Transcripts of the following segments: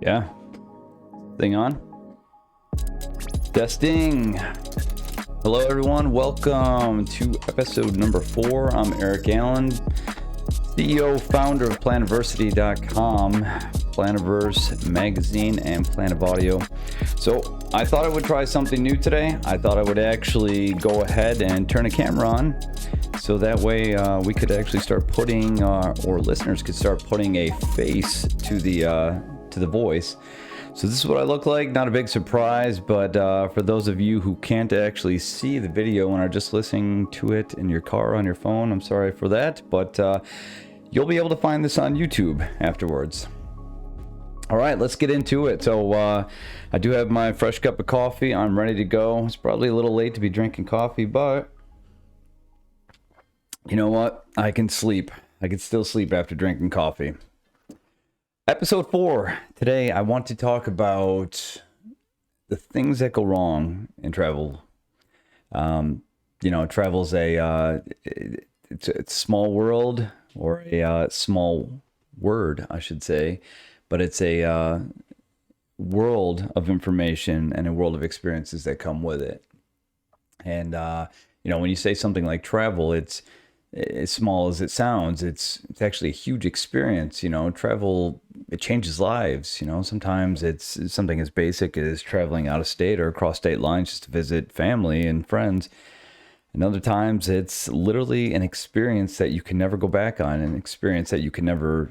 Yeah. Thing on. Testing. Hello, everyone. Welcome to episode number 4. I'm Eric Allen, CEO, founder of Planiversity.com, Planiverse magazine, and Planivaudio. So I thought I would try something new today. I thought I would actually go ahead and turn a camera on, so that way we could actually start putting, or listeners could start putting a face to the voice. So this is what I look like. Not a big surprise, but for those of you who can't actually see the video and are just listening to it in your car on your phone, I'm sorry for that, but you'll be able to find this on YouTube afterwards. All right, let's get into it. So I do have my fresh cup of coffee. I'm ready to go. It's probably a little late to be drinking coffee, but you know what? I can sleep. I can still sleep after drinking coffee. Episode 4. Today, I want to talk about the things that go wrong in travel. Travel's it's a small world, or a small word, I should say, but it's a world of information and a world of experiences that come with it. And when you say something like travel, it's as small as it sounds. It's actually a huge experience. Travel, it changes lives. Sometimes it's something as basic as traveling out of state or across state lines just to visit family and friends. And other times it's literally an experience that you can never go back on, an experience that you can never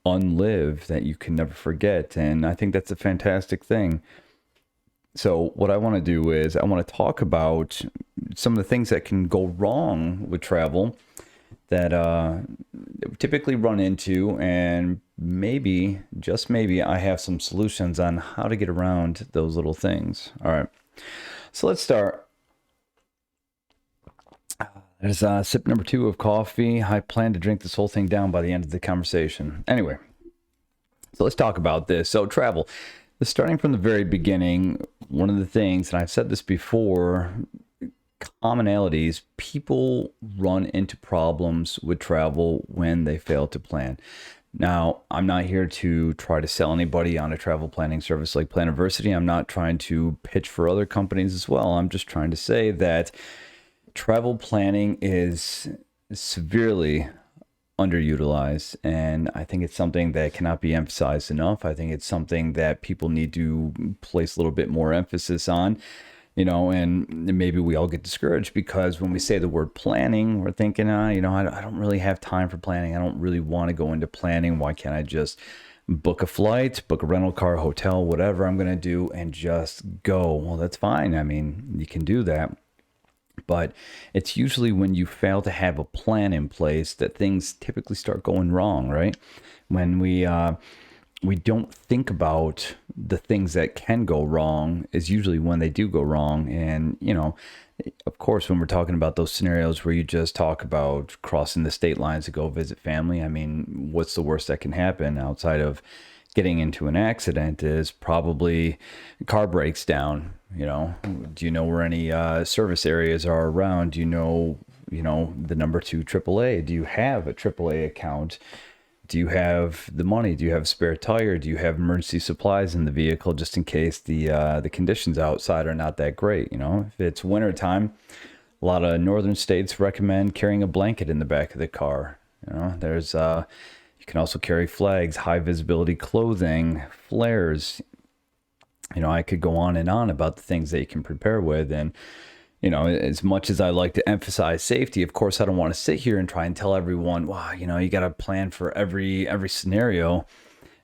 unlive, that you can never forget. And I think that's a fantastic thing. So what I want to do is I want to talk about some of the things that can go wrong with travel that we typically run into, and maybe, just maybe, I have some solutions on how to get around those little things. All right, so let's start. There's sip number 2 of coffee. I plan to drink this whole thing down by the end of the conversation. Anyway, so let's talk about this. So travel. Starting from the very beginning, one of the things, and I've said this before, commonalities, people run into problems with travel when they fail to plan. Now, I'm not here to try to sell anybody on a travel planning service like Planiversity. I'm not trying to pitch for other companies as well. I'm just trying to say that travel planning is severely underutilized, and I think it's something that cannot be emphasized enough. I think it's something that people need to place a little bit more emphasis on, and maybe we all get discouraged because when we say the word planning, we're thinking, I don't really have time for planning. I don't really want to go into planning. Why can't I just book a flight, book a rental car, hotel, whatever I'm going to do, and just go? Well, that's fine. I mean, you can do that. But it's usually when you fail to have a plan in place that things typically start going wrong, right? When we don't think about the things that can go wrong is usually when they do go wrong. And, of course, when we're talking about those scenarios where you just talk about crossing the state lines to go visit family, I mean, what's the worst that can happen outside of getting into an accident is probably car breaks down. Do you know where any service areas are around? Do you know the number to AAA? Do you have a AAA account? Do you have the money? Do you have a spare tire? Do you have emergency supplies in the vehicle just in case the conditions outside are not that great? If it's winter time, a lot of northern states recommend carrying a blanket in the back of the car. There's you can also carry flags, high visibility clothing, flares. I could go on and on about the things that you can prepare with. And, as much as I like to emphasize safety, of course, I don't want to sit here and try and tell everyone, wow, you got to plan for every scenario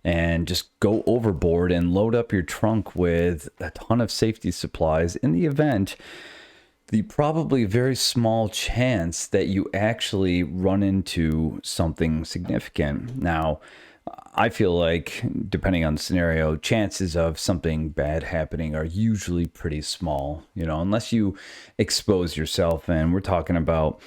and just go overboard and load up your trunk with a ton of safety supplies in the event, the probably very small chance that you actually run into something significant. Now, I feel like, depending on the scenario, chances of something bad happening are usually pretty small, unless you expose yourself. And we're talking about,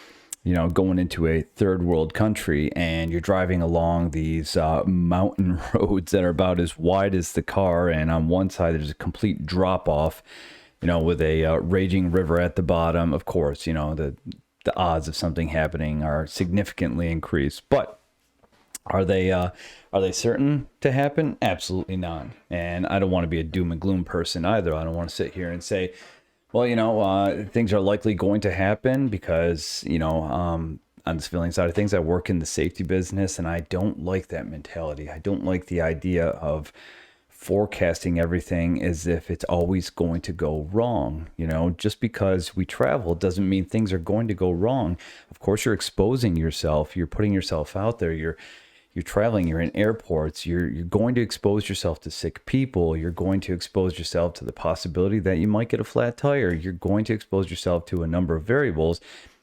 going into a third world country and you're driving along these mountain roads that are about as wide as the car. And on one side, there's a complete drop off, with a raging river at the bottom. Of course, the odds of something happening are significantly increased. But Are they certain to happen? Absolutely not. And I don't want to be a doom and gloom person either. I don't want to sit here and say, well, things are likely going to happen because, on the civilian side of things, I work in the safety business, and I don't like that mentality. I don't like the idea of forecasting everything as if it's always going to go wrong. Just because we travel doesn't mean things are going to go wrong. Of course, you're exposing yourself. You're putting yourself out there. You're traveling, you're in airports, you're going to expose yourself to sick people, you're going to expose yourself to the possibility that you might get a flat tire, you're going to expose yourself to a number of variables,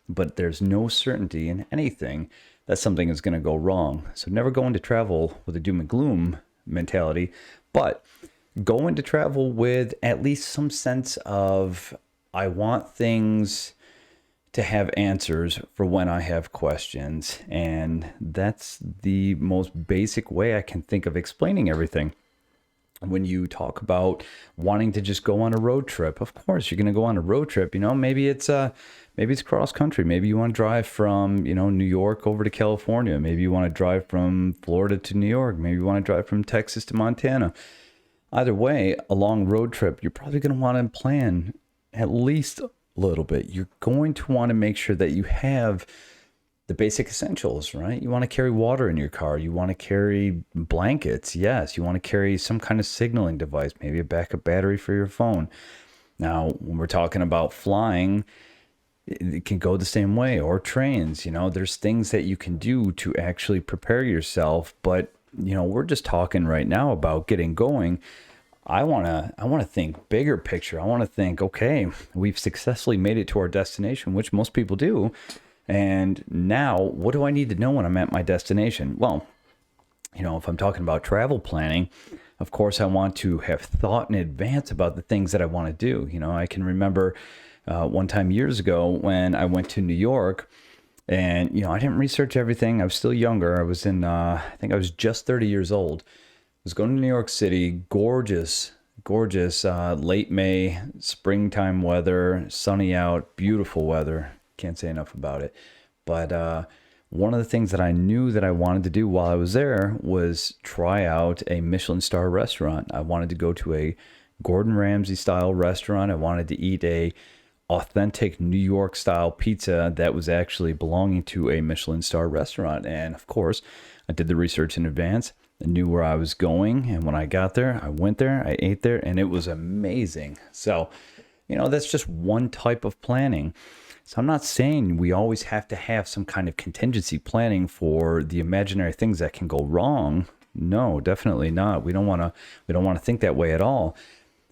but there's no certainty in anything that something is going to go wrong. So never go into travel with a doom and gloom mentality, but go into travel with at least some sense of, I want things to have answers for when I have questions. And that's the most basic way I can think of explaining everything. When you talk about wanting to just go on a road trip, of course you're going to go on a road trip. Maybe it's cross country. Maybe you want to drive from, New York over to California. Maybe you want to drive from Florida to New York. Maybe you want to drive from Texas to Montana. Either way, a long road trip, you're probably going to want to plan at least little bit. You're going to want to make sure that you have the basic essentials, right? You want to carry water in your car. You want to carry blankets. Yes. You want to carry some kind of signaling device, maybe a backup battery for your phone. Now, when we're talking about flying, it can go the same way, or trains. There's things that you can do to actually prepare yourself. But, we're just talking right now about getting going. I want to think bigger picture. I want to think, okay, we've successfully made it to our destination, which most people do. And now what do I need to know when I'm at my destination? Well, if I'm talking about travel planning, of course, I want to have thought in advance about the things that I want to do. I can remember one time years ago when I went to New York, and, I didn't research everything. I was still younger. I was I think I was just 30 years old. Was going to New York City, gorgeous late May, springtime weather, sunny out, beautiful weather. Can't say enough about it. But one of the things that I knew that I wanted to do while I was there was try out a Michelin star restaurant. I wanted to go to a Gordon Ramsay style restaurant. I wanted to eat a authentic New York style pizza that was actually belonging to a Michelin star restaurant. And of course, I did the research in advance. I knew where I was going, and when I got there, I went there, I ate there, and it was amazing. So, that's just one type of planning. So I'm not saying we always have to have some kind of contingency planning for the imaginary things that can go wrong. No, definitely not. We don't want to think that way at all.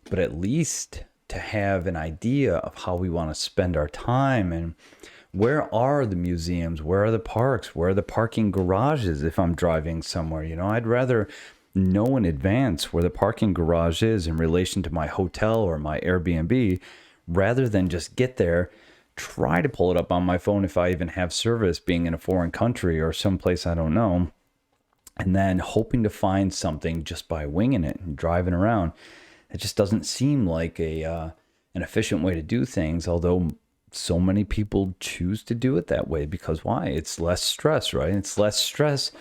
But at least to have an idea of how we want to spend our time, and where are the museums? Where are the parks? Where are the parking garages if I'm driving somewhere? I'd rather know in advance where the parking garage is in relation to my hotel or my Airbnb, rather than just get there, try to pull it up on my phone if I even have service, being in a foreign country or someplace I don't know, and then hoping to find something just by winging it and driving around. It just doesn't seem like an efficient way to do things, although so many people choose to do it that way because why? It's less stress, right? It's less stress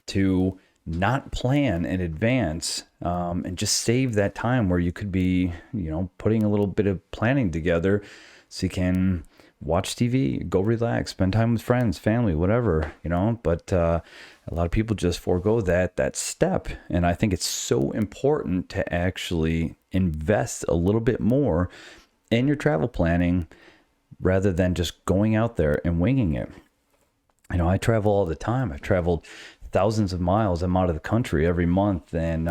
to not plan in advance and just save that time where you could be, putting a little bit of planning together so you can watch TV, go relax, spend time with friends, family, whatever, but a lot of people just forego that step. And I think it's so important to actually invest a little bit more in your travel planning rather than just going out there and winging it. I travel all the time. I've traveled thousands of miles. I'm out of the country every month, and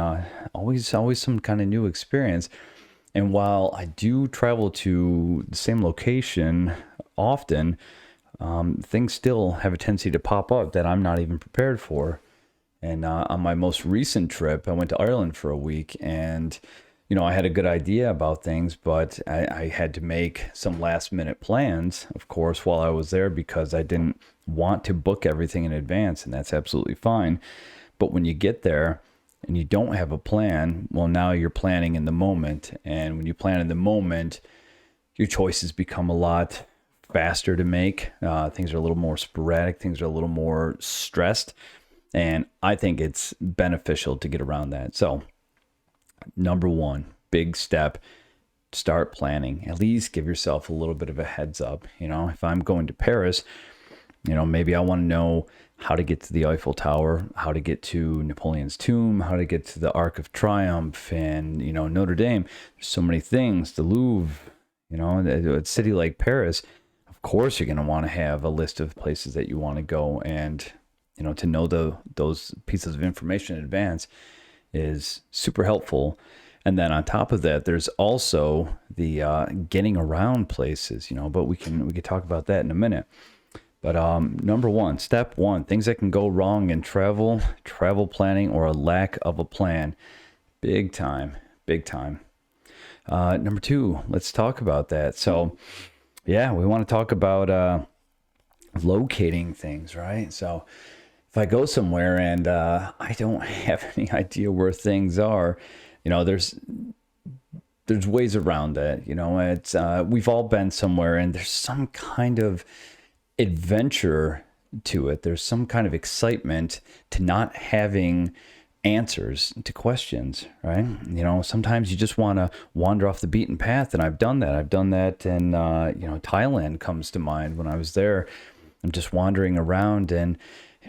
always some kind of new experience. And while I do travel to the same location often, things still have a tendency to pop up that I'm not even prepared for. And on my most recent trip, I went to Ireland for a week, and I had a good idea about things, but I had to make some last minute plans, of course, while I was there because I didn't want to book everything in advance, and that's absolutely fine. But when you get there and you don't have a plan, well, now you're planning in the moment. And when you plan in the moment, your choices become a lot faster to make. Things are a little more sporadic. Things are a little more stressed. And I think it's beneficial to get around that. So, number one, big step, start planning. At least give yourself a little bit of a heads up. If I'm going to Paris, maybe I want to know how to get to the Eiffel Tower, how to get to Napoleon's tomb, how to get to the Arc of Triumph, and, Notre Dame. There's so many things. The Louvre, a city like Paris, of course, you're going to want to have a list of places that you want to go. And, to know those pieces of information in advance is super helpful. And then on top of that, there's also the getting around places, but we can talk about that in a minute. But number one, step one, things that can go wrong in travel planning, or a lack of a plan. Big time. Number two, let's talk about that. So, yeah, we want to talk about locating things, right? So if I go somewhere and I don't have any idea where things are, there's ways around that. It's we've all been somewhere and there's some kind of adventure to it. There's some kind of excitement to not having answers to questions, right? Sometimes you just want to wander off the beaten path, and I've done that. And Thailand comes to mind. When I was there, I'm just wandering around, and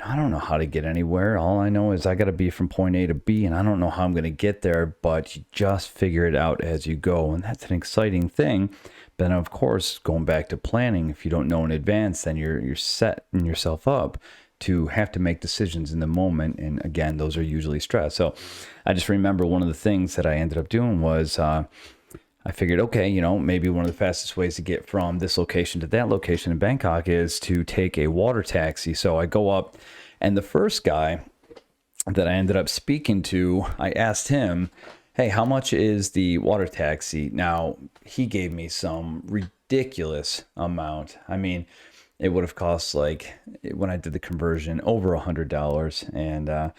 I don't know how to get anywhere. All I know is I got to be from point A to B, and I don't know how I'm going to get there, but you just figure it out as you go, and that's an exciting thing. But then, of course, going back to planning, if you don't know in advance, then you're setting yourself up to have to make decisions in the moment. And again, those are usually stress. So I just remember one of the things that I ended up doing was I figured, okay, maybe one of the fastest ways to get from this location to that location in Bangkok is to take a water taxi. So I go up, and the first guy that I ended up speaking to, I asked him, hey, how much is the water taxi? Now, he gave me some ridiculous amount. I mean, it would have cost, like, when I did the conversion, over $100. And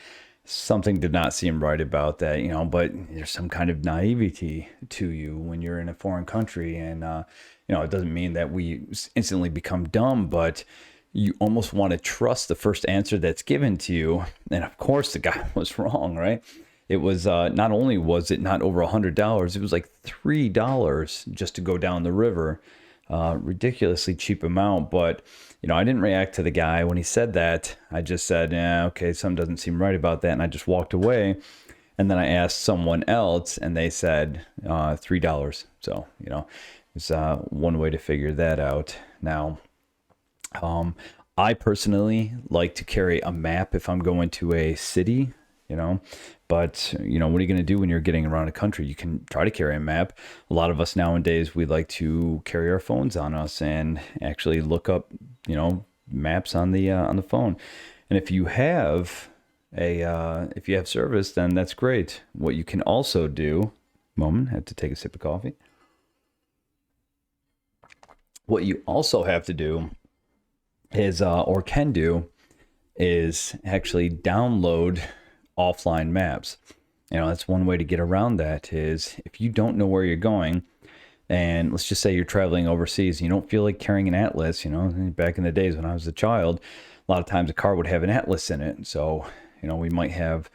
something did not seem right about that, but there's some kind of naivety to you when you're in a foreign country. And, it doesn't mean that we instantly become dumb, but you almost want to trust the first answer that's given to you. And of course, the guy was wrong, right? It was not only was it not over $100, it was like $3 just to go down the river. Ridiculously cheap amount. But I didn't react to the guy when he said that. I just said, yeah, okay, something doesn't seem right about that, and I just walked away. And then I asked someone else, and they said $3. So it's one way to figure that out. Now, I personally like to carry a map if I'm going to a city. But what are you going to do when you're getting around a country? You can try to carry a map. A lot of us nowadays, we like to carry our phones on us and actually look up, maps on the phone. And if you have service, then that's great. What you can also do, had to take a sip of coffee. What you also have to do is, or can do, is actually download offline maps. That's one way to get around that. Is if you don't know where you're going, and let's just say you're traveling overseas, you don't feel like carrying an atlas. Back in the days when I was a child, a lot of times a car would have an atlas in it. So we might have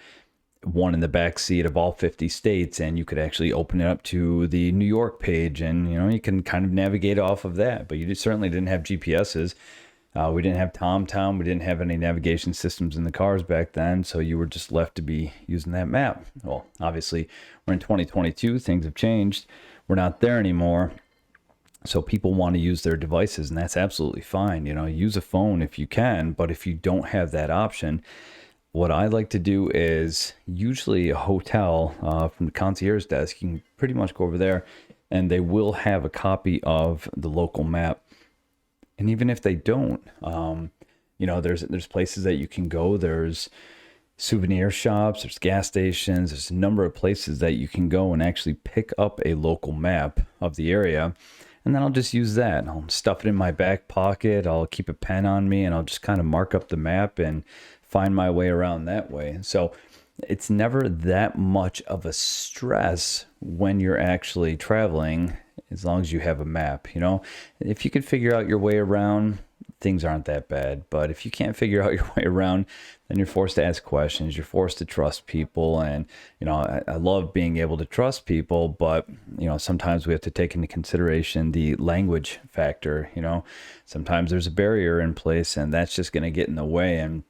one in the back seat of all 50 states, and you could actually open it up to the New York page, and you can kind of navigate off of that. But you certainly didn't have GPSs. We didn't have TomTom. We didn't have any navigation systems in the cars back then, so you were just left to be using that map. Well, obviously, we're in 2022. Things have changed. We're not there anymore. So people want to use their devices, and that's absolutely fine. Use a phone if you can, but if you don't have that option, what I like to do is usually a hotel from the concierge desk. You can pretty much go over there, and they will have a copy of the local map. And even if they don't, there's places that you can go. There's souvenir shops, there's gas stations, there's a number of places that you can go and actually pick up a local map of the area. And then I'll just use that. I'll stuff it in my back pocket. I'll keep a pen on me, and I'll just kind of mark up the map and find my way around that way. So it's never that much of a stress when you're actually traveling, as long as you have a map. If you could figure out your way around, things aren't that bad. But if you can't figure out your way around, then you're forced to ask questions. You're forced to trust people. And, I love being able to trust people, but, sometimes we have to take into consideration the language factor. Sometimes there's a barrier in place, and that's just going to get in the way. And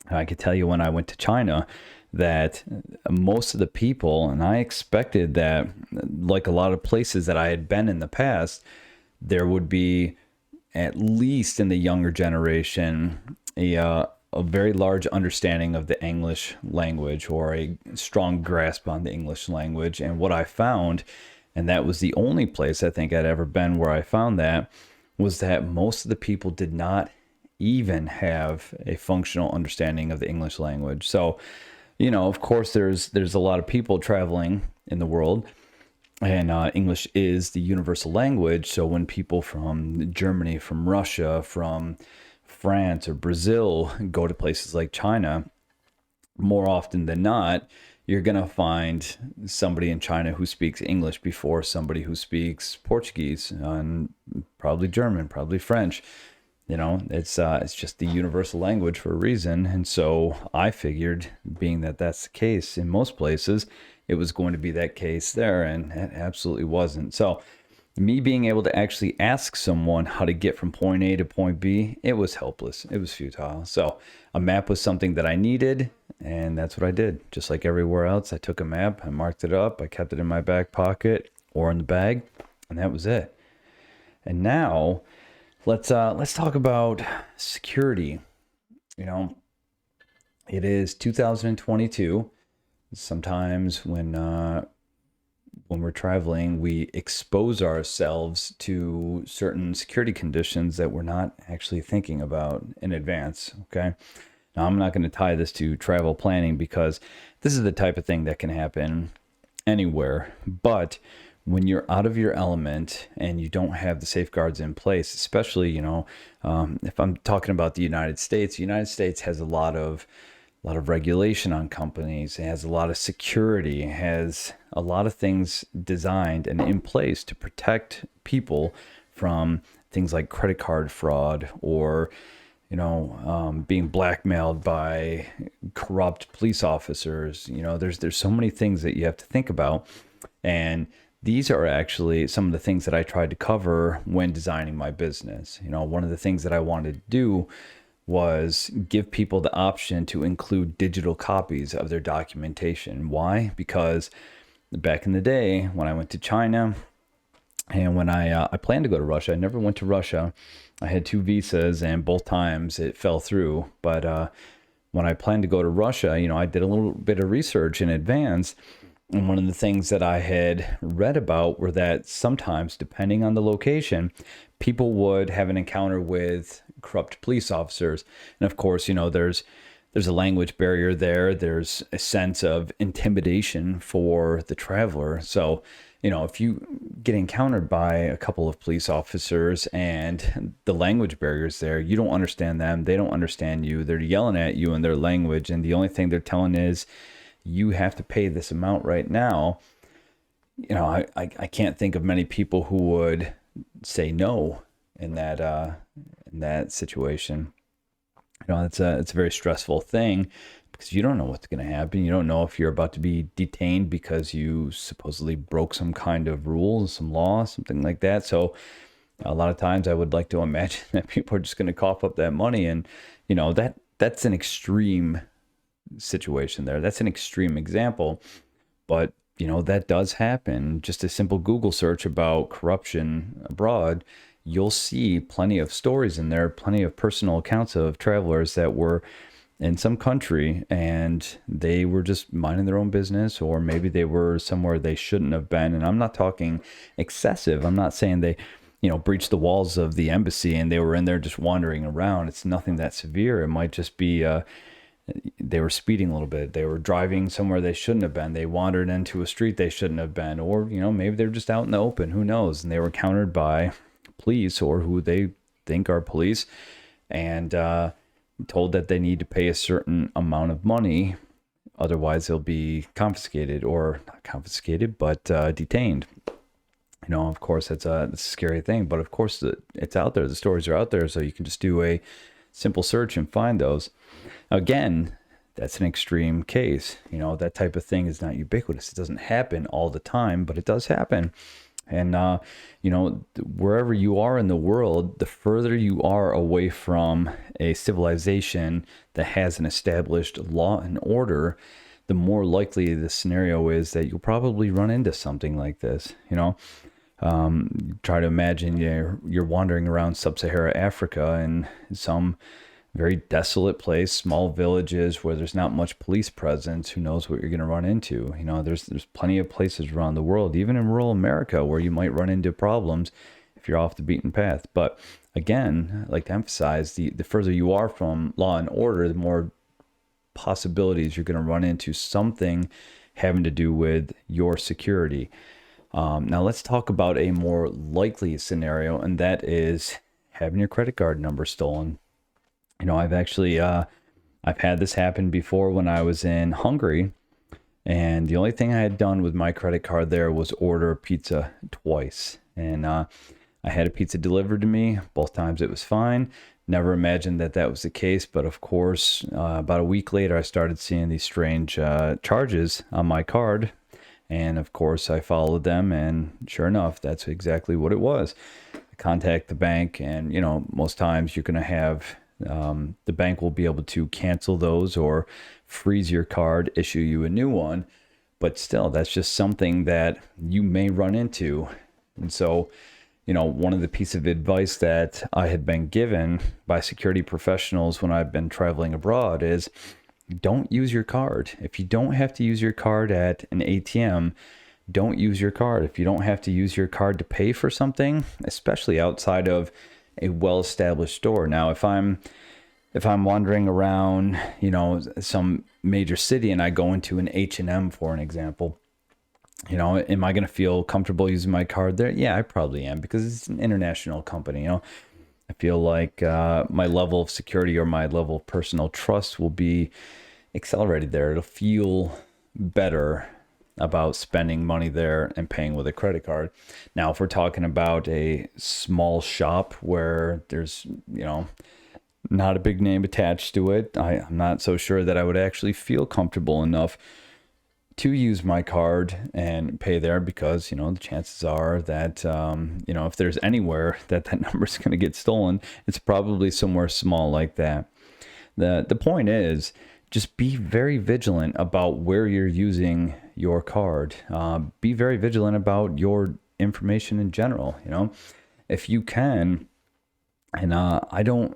I could tell you when I went to China that most of the people, and I expected that, like a lot of places that I had been in the past, there would be, at least in the younger generation, a very large understanding of the English language, or a strong grasp on the English language. And what I found, and that was the only place I think I'd ever been where I found that, was that most of the people did not even have a functional understanding of the English language. So, of course, there's a lot of people traveling in the world, and English is the universal language. So when people from Germany, from Russia, from France or Brazil go to places like China, more often than not, you're going to find somebody in China who speaks English before somebody who speaks Portuguese, and probably German, probably French. It's just the universal language for a reason. And so I figured, being that that's the case in most places, it was going to be that case there, and it absolutely wasn't. So me being able to actually ask someone how to get from point A to point B, it was helpless. It was futile. So a map was something that I needed, and that's what I did. Just like everywhere else, I took a map, I marked it up, I kept it in my back pocket or in the bag, and that was it. And now let's talk about security. It is 2022. Sometimes when we're traveling, we expose ourselves to certain security conditions that we're not actually thinking about in advance. Okay. Now, I'm not going to tie this to travel planning, because this is the type of thing that can happen anywhere. But when you're out of your element and you don't have the safeguards in place, especially, if I'm talking about the United States has a lot of regulation on companies. It has a lot of security. It has a lot of things designed and in place to protect people from things like credit card fraud, or being blackmailed by corrupt police officers. There's so many things that you have to think about, and these are actually some of the things that I tried to cover when designing my business. One of the things that I wanted to do was give people the option to include digital copies of their documentation. Why? Because back in the day when I went to China, and when I planned to go to Russia, I never went to Russia. I had 2 visas, and both times it fell through. But when I planned to go to Russia, I did a little bit of research in advance. And one of the things that I had read about were that sometimes, depending on the location, people would have an encounter with corrupt police officers. And of course, there's a language barrier there. There's a sense of intimidation for the traveler. So, if you get encountered by a couple of police officers and the language barriers there, you don't understand them, they don't understand you, they're yelling at you in their language, and the only thing they're telling is, you have to pay this amount right now. I can't think of many people who would say no in that situation. It's a very stressful thing, because you don't know what's going to happen. You don't know if you're about to be detained because you supposedly broke some kind of rule, some law, something like that. So a lot of times I would like to imagine that people are just going to cough up that money, and that's an extreme situation there. That's an extreme example, but that does happen. Just a simple Google search about corruption abroad, you'll see plenty of stories in there, plenty of personal accounts of travelers that were in some country and they were just minding their own business, or maybe they were somewhere they shouldn't have been. And I'm not talking excessive. I'm not saying they breached the walls of the embassy and they were in there just wandering around. It's nothing that severe. It might just be they were speeding a little bit. They were driving somewhere they shouldn't have been. They wandered into a street they shouldn't have been. Or, maybe they're just out in the open. Who knows? And they were encountered by police, or who they think are police, and told that they need to pay a certain amount of money. Otherwise, they'll be confiscated, or not confiscated, but detained. Of course, it's a scary thing, but of course, it's out there. The stories are out there, so you can just do a simple search and find those. Again, that's an extreme case. That type of thing is not ubiquitous. It doesn't happen all the time, but it does happen. And, wherever you are in the world, the further you are away from a civilization that has an established law and order, the more likely the scenario is that you'll probably run into something like this. Try to imagine you're wandering around sub-Saharan Africa in some very desolate place, small villages where there's not much police presence. Who knows what you're going to run into? There's plenty of places around the world, even in rural America, where you might run into problems if you're off the beaten path. But again, I like to emphasize, the further you are from law and order, the more possibilities you're going to run into something having to do with your security. Now let's talk about a more likely scenario, and that is having your credit card number stolen. I've actually I've had this happen before when I was in Hungary, and the only thing I had done with my credit card there was order a pizza twice, and I had a pizza delivered to me. Both times it was fine. Never imagined that was the case, but of course, about a week later, I started seeing these strange charges on my card, and of course, I followed them, and sure enough, that's exactly what it was. I contact the bank, and most times you're going to have the bank will be able to cancel those or freeze your card, issue you a new one. But still, that's just something that you may run into. And so, one of the pieces of advice that I had been given by security professionals when I've been traveling abroad is don't use your card. If you don't have to use your card at an ATM, don't use your card. If you don't have to use your card to pay for something, especially outside of a well-established store. Now, if I'm wandering around, some major city and I go into an H&M, for an example, am I going to feel comfortable using my card there? Yeah, I probably am, because it's an international company. I feel like my level of security or my level of personal trust will be accelerated there. It'll feel better about spending money there and paying with a credit card. Now, if we're talking about a small shop where there's, not a big name attached to it, I'm not so sure that I would actually feel comfortable enough to use my card and pay there, because, the chances are that, if there's anywhere that number is going to get stolen, it's probably somewhere small like that. The point is, just be very vigilant about where you're using your card. Be very vigilant about your information in general. If you can, and I don't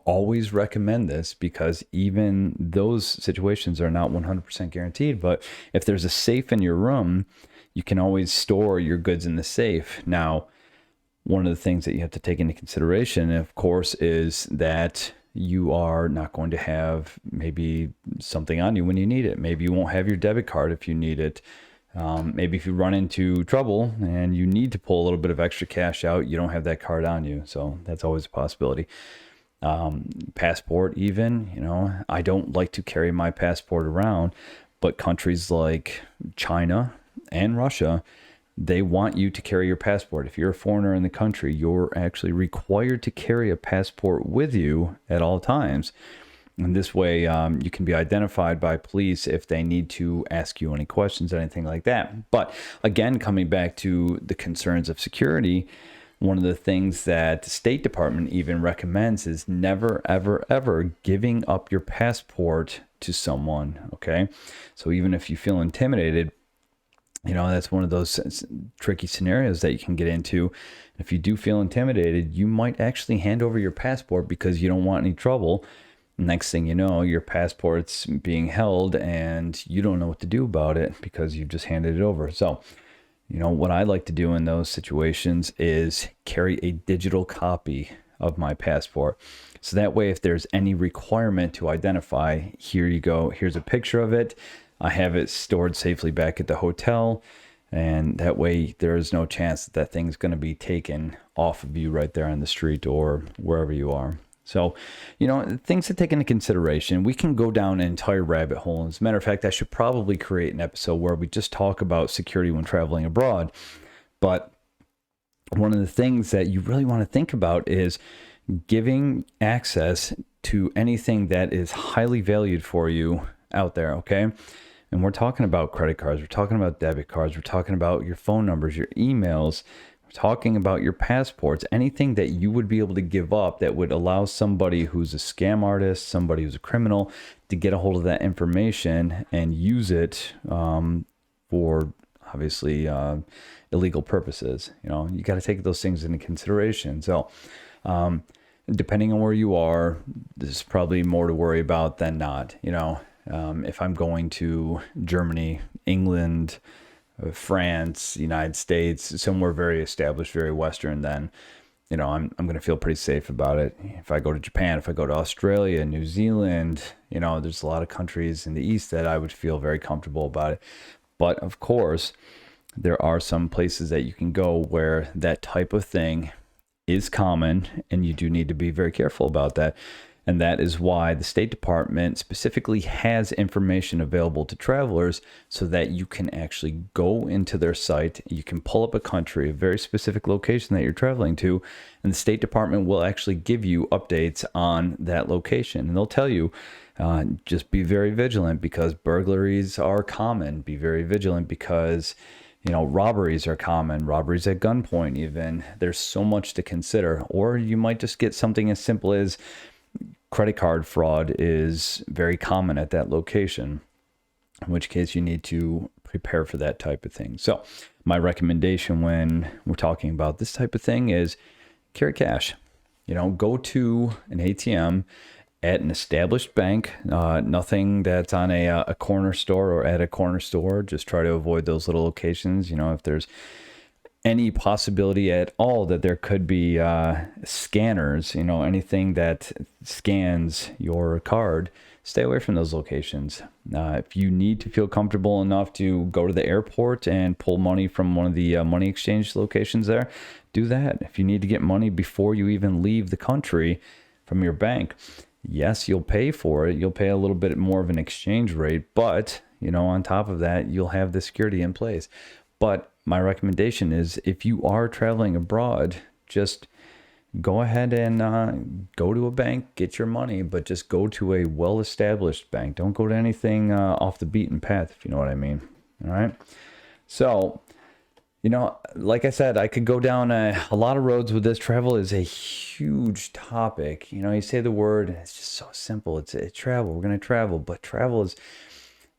always recommend this, because even those situations are not 100% guaranteed. But if there's a safe in your room, you can always store your goods in the safe. Now, one of the things that you have to take into consideration, of course, is that you are not going to have maybe something on you when you need it. Maybe you won't have your debit card if you need it. Maybe if you run into trouble and you need to pull a little bit of extra cash out, you don't have that card on you. So that's always a possibility. Passport even, I don't like to carry my passport around, but countries like China and Russia, they want you to carry your passport. If you're a foreigner in the country, you're actually required to carry a passport with you at all times. And this way, you can be identified by police if they need to ask you any questions, anything like that. But again, coming back to the concerns of security, one of the things that the State Department even recommends is never, ever, ever giving up your passport to someone, okay? So even if you feel intimidated, that's one of those tricky scenarios that you can get into. If you do feel intimidated, you might actually hand over your passport because you don't want any trouble. Next thing you know, your passport's being held and you don't know what to do about it because you just handed it over. So, what I like to do in those situations is carry a digital copy of my passport. So that way, if there's any requirement to identify, here you go, here's a picture of it. I have it stored safely back at the hotel, and that way there is no chance that thing's going to be taken off of you right there on the street or wherever you are. So, things to take into consideration. We can go down an entire rabbit hole. As a matter of fact, I should probably create an episode where we just talk about security when traveling abroad. But one of the things that you really want to think about is giving access to anything that is highly valued for you out there, okay? And we're talking about credit cards, we're talking about debit cards, we're talking about your phone numbers, your emails, we're talking about your passports, anything that you would be able to give up that would allow somebody who's a scam artist, somebody who's a criminal, to get a hold of that information and use it for obviously illegal purposes. You know, you got to take those things into consideration. So depending on where you are, there's probably more to worry about than not. You know, if I'm going to Germany, England, France, United States, somewhere very established, very Western, then, you know, I'm going to feel pretty safe about it. If I go to Japan, if I go to Australia, New Zealand, you know, there's a lot of countries in the East that I would feel very comfortable about it. But of course, there are some places that you can go where that type of thing is common, and you do need to be very careful about that. And that is why the State Department specifically has information available to travelers so that you can actually go into their site. You can pull up a country, a very specific location that you're traveling to, and the State Department will actually give you updates on that location. And they'll tell you, just be very vigilant because burglaries are common. Be very vigilant because, you know, robberies are common, robberies at gunpoint even. There's so much to consider. Or you might just get something as simple as credit card fraud is very common at that location, in which case you need to prepare for that type of thing. So my recommendation when we're talking about this type of thing is carry cash. You know, go to an ATM at an established bank, nothing that's on a corner store or at a corner store. Just try to avoid those little locations. You know, if there's any possibility at all that there could be scanners, you know, anything that scans your card, stay away from those locations. If you need to feel comfortable enough to go to the airport and pull money from one of the money exchange locations there, do that. If you need to get money before you even leave the country from your bank, yes, you'll pay for it. You'll pay a little bit more of an exchange rate, but, you know, on top of that, you'll have the security in place. But my recommendation is if you are traveling abroad, just go ahead and go to a bank, get your money, but just go to a well-established bank. Don't go to anything off the beaten path, if you know what I mean. All right. So, you know, like I said, I could go down a lot of roads with this. Travel is a huge topic. You know, you say the word, it's just so simple. It's travel. We're going to travel, but travel is,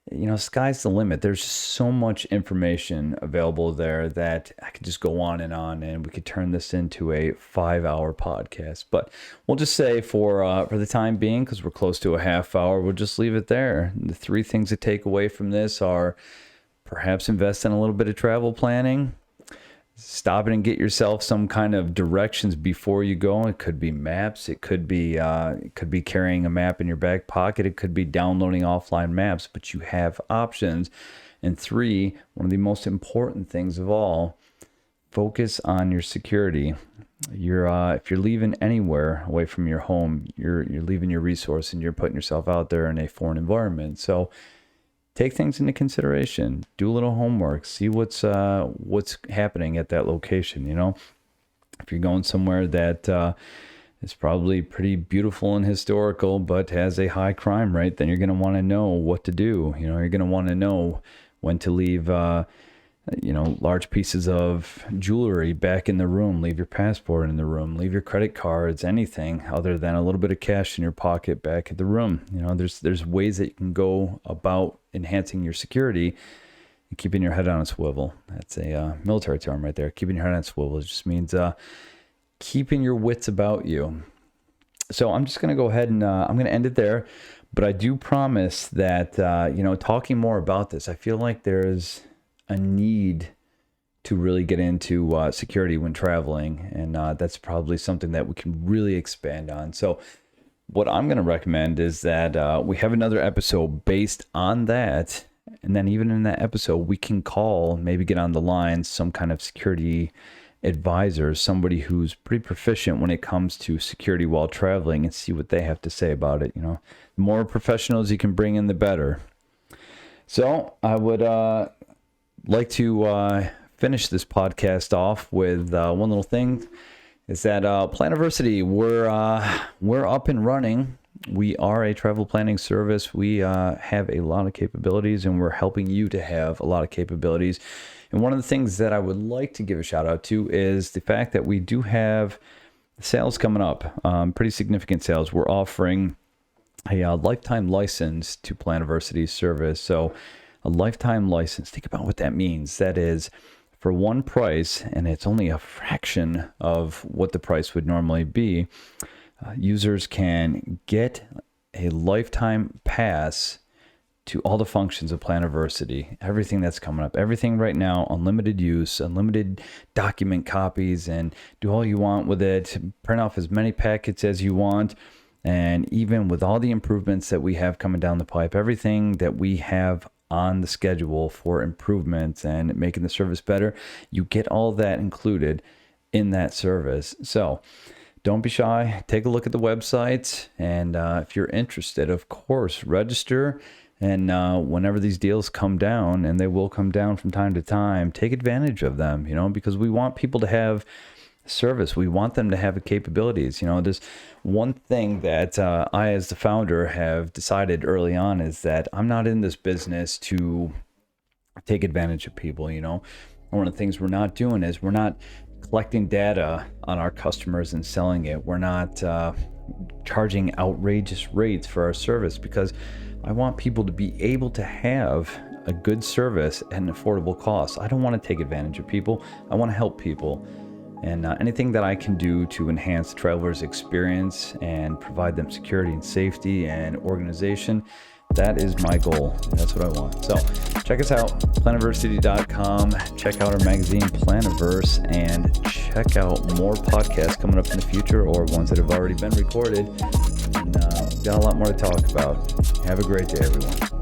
you know, sky's the limit. There's just so much information available there that I could just go on, and we could turn this into a 5-hour podcast. But we'll just say for the time being, because we're close to a half hour, we'll just leave it there. The 3 things to take away from this are perhaps invest in a little bit of travel planning. Stop it and get yourself some kind of directions before you go. It could be maps. It could be carrying a map in your back pocket. It could be downloading offline maps, but you have options. And 3, one of the most important things of all, focus on your security. If you're leaving anywhere away from your home, you're leaving your resource and you're putting yourself out there in a foreign environment. So take things into consideration. Do a little homework. See what's happening at that location. You know, if you're going somewhere that is probably pretty beautiful and historical, but has a high crime rate, then you're going to want to know what to do. You know, you're going to want to know when to leave, large pieces of jewelry back in the room. Leave your passport in the room. Leave your credit cards, anything other than a little bit of cash in your pocket back at the room. You know, there's ways that you can go about enhancing your security and keeping your head on a swivel. That's a military term right there. Keeping your head on a swivel just means keeping your wits about you. So I'm just going to go ahead and I'm going to end it there. But I do promise that, talking more about this, I feel like there's a need to really get into security when traveling. And that's probably something that we can really expand on. So what I'm going to recommend is that we have another episode based on that. And then even in that episode, we can call, maybe get on the line, some kind of security advisor, somebody who's pretty proficient when it comes to security while traveling, and see what they have to say about it. You know, the more professionals you can bring in, the better. So I would like to finish this podcast off with one little thing. Is that Planiversity, we're up and running. We are a travel planning service. We have a lot of capabilities, and we're helping you to have a lot of capabilities. And one of the things that I would like to give a shout out to is the fact that we do have sales coming up, pretty significant sales. We're offering a lifetime license to Planiversity service. So a lifetime license, think about what that means. That is for one price, and it's only a fraction of what the price would normally be. Users can get a lifetime pass to all the functions of Planiversity, everything that's coming up, everything right now, unlimited use, unlimited document copies, and do all you want with it, print off as many packets as you want, and even with all the improvements that we have coming down the pipe, everything that we have on the schedule for improvements and making the service better, you get all that included in that service. So don't be shy, take a look at the website, and if you're interested, of course, register. And whenever these deals come down, and they will come down from time to time, take advantage of them, because we want people to have service. We want them to have capabilities. There's one thing that I, as the founder, have decided early on is that I'm not in this business to take advantage of people. One of the things we're not doing is we're not collecting data on our customers and selling it. We're not charging outrageous rates for our service, because I want people to be able to have a good service at an affordable cost. I don't want to take advantage of people. I want to help people. And anything that I can do to enhance the traveler's experience and provide them security and safety and organization, that is my goal. That's what I want. So check us out, planiversity.com. Check out our magazine, Planiverse, and check out more podcasts coming up in the future, or ones that have already been recorded. And we've got a lot more to talk about. Have a great day, everyone.